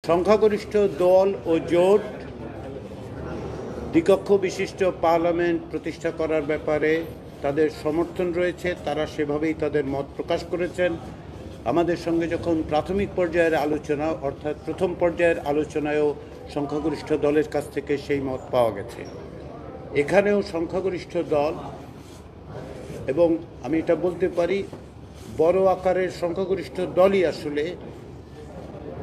সংখ্যাগরিষ্ঠ দল ও জোট দ্বিকক্ষ বিশিষ্ট পার্লামেন্ট প্রতিষ্ঠা করার ব্যাপারে তাদের সমর্থন রয়েছে। তারা সেভাবেই তাদের মত প্রকাশ করেছেন। আমাদের সঙ্গে যখন প্রাথমিক পর্যায়ের আলোচনা অর্থাৎ প্রথম পর্যায়ের আলোচনায়ও সংখ্যাগরিষ্ঠ দলের কাছ থেকে সেই মত পাওয়া গেছে। এখানেও সংখ্যাগরিষ্ঠ দল, এবং আমি এটা বলতে পারি বড় আকারের সংখ্যাগরিষ্ঠ দলই আসলে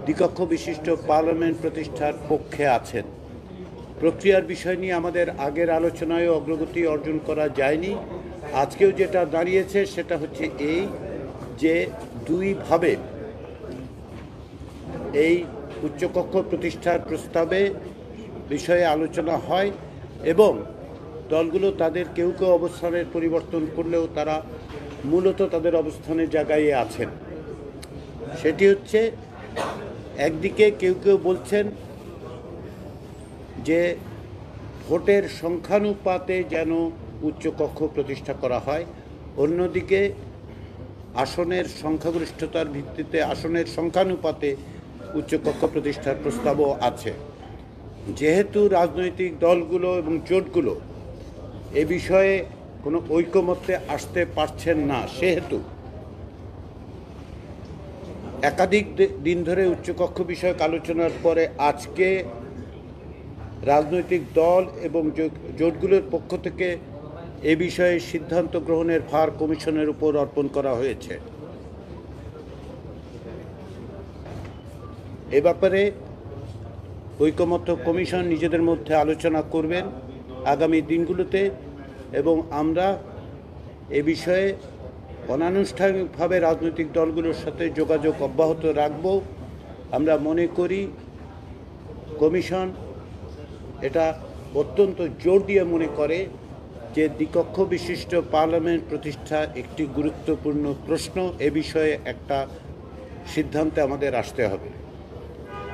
দ্বিকক্ষ বিশিষ্ট পার্লামেন্ট প্রতিষ্ঠার পক্ষে আছেন। প্রক্রিয়ার বিষয় নিয়ে আমাদের আগের আলোচনায় অগ্রগতি অর্জন করা যায়নি। আজকেও যেটা দাঁড়িয়েছে সেটা হচ্ছে এই যে দুইভাবে এই উচ্চকক্ষ প্রতিষ্ঠার প্রস্তাবে বিষয়ে আলোচনা হয় এবং দলগুলো তাদের কেউ কেউ অবস্থানের পরিবর্তন করলেও তারা মূলত তাদের অবস্থানের জায়গায় আছেন। সেটি হচ্ছে একদিকে কেউ কেউ বলছেন যে ভোটের সংখ্যানুপাতে যেন উচ্চকক্ষ প্রতিষ্ঠা করা হয়, অন্যদিকে আসনের সংখ্যাগরিষ্ঠতার ভিত্তিতে আসনের সংখ্যানুপাতে উচ্চকক্ষ প্রতিষ্ঠার প্রস্তাবও আছে। যেহেতু রাজনৈতিক দলগুলো এবং জোটগুলো এ বিষয়ে কোনো ঐকমত্যে আসতে পারছেন না, সেহেতু একাধিক দিন ধরে উচ্চকক্ষ বিষয়ক আলোচনার পরে আজকে রাজনৈতিক দল এবং জোটগুলোর পক্ষ থেকে এ বিষয়ে সিদ্ধান্ত গ্রহণের ভার কমিশনের উপর অর্পণ করা হয়েছে। এ ব্যাপারে ঐকমত্য কমিশন নিজেদের মধ্যে আলোচনা করবেন আগামী দিনগুলোতে, এবং আমরা এ বিষয়ে অনানুষ্ঠানিকভাবে রাজনৈতিক দলগুলোর সাথে যোগাযোগ অব্যাহত রাখব। আমরা মনে করি কমিশন এটা অত্যন্ত জোর দিয়ে মনে করে যে দ্বিকক্ষ বিশিষ্ট পার্লামেন্ট প্রতিষ্ঠা একটি গুরুত্বপূর্ণ প্রশ্ন। এ বিষয়ে একটা সিদ্ধান্তে আমাদের আসতে হবে।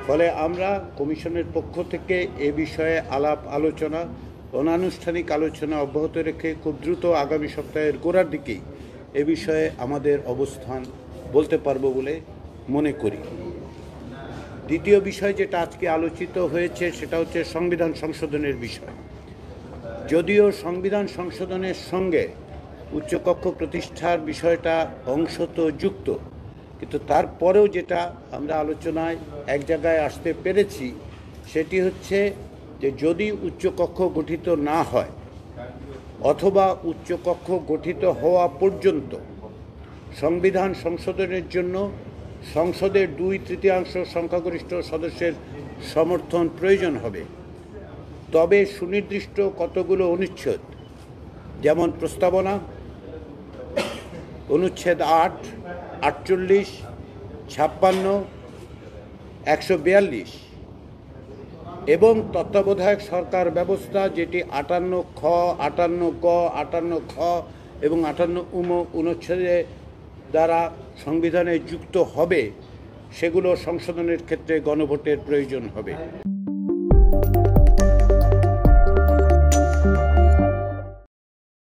ফলে আমরা কমিশনের পক্ষ থেকে এ বিষয়ে আলাপ আলোচনা, অনানুষ্ঠানিক আলোচনা অব্যাহত রেখে খুব দ্রুত আগামী সপ্তাহের গোড়ার দিকেই এ বিষয়ে আমাদের অবস্থান বলতে পারবো বলে মনে করি। দ্বিতীয় বিষয় যেটা আজকে আলোচিত হয়েছে সেটা হচ্ছে সংবিধান সংশোধনের বিষয়। যদিও সংবিধান সংশোধনের সঙ্গে উচ্চকক্ষ প্রতিষ্ঠার বিষয়টা অংশত যুক্ত, কিন্তু তারপরেও যেটা আমরা আলোচনায় এক জায়গায় আসতে পেরেছি সেটি হচ্ছে যে যদি উচ্চকক্ষ গঠিত না হয় অথবা উচ্চকক্ষ গঠিত হওয়া পর্যন্ত সংবিধান সংশোধনের জন্য সংসদের 2/3 সংখ্যাগরিষ্ঠ সদস্যের সমর্থন প্রয়োজন হবে, তবে সুনির্দিষ্ট কতগুলো অনুচ্ছেদ, যেমন প্রস্তাবনা, অনুচ্ছেদ 8, 48, 56, 142 এবং তত্ত্বাবধায়ক সরকার ব্যবস্থা যেটি 58 খ, 58 গ, 58 খ এবং 58 অনুচ্ছেদে দ্বারা সংবিধানে যুক্ত হবে, সেগুলো সংশোধনের ক্ষেত্রে গণভোটের প্রয়োজন হবে।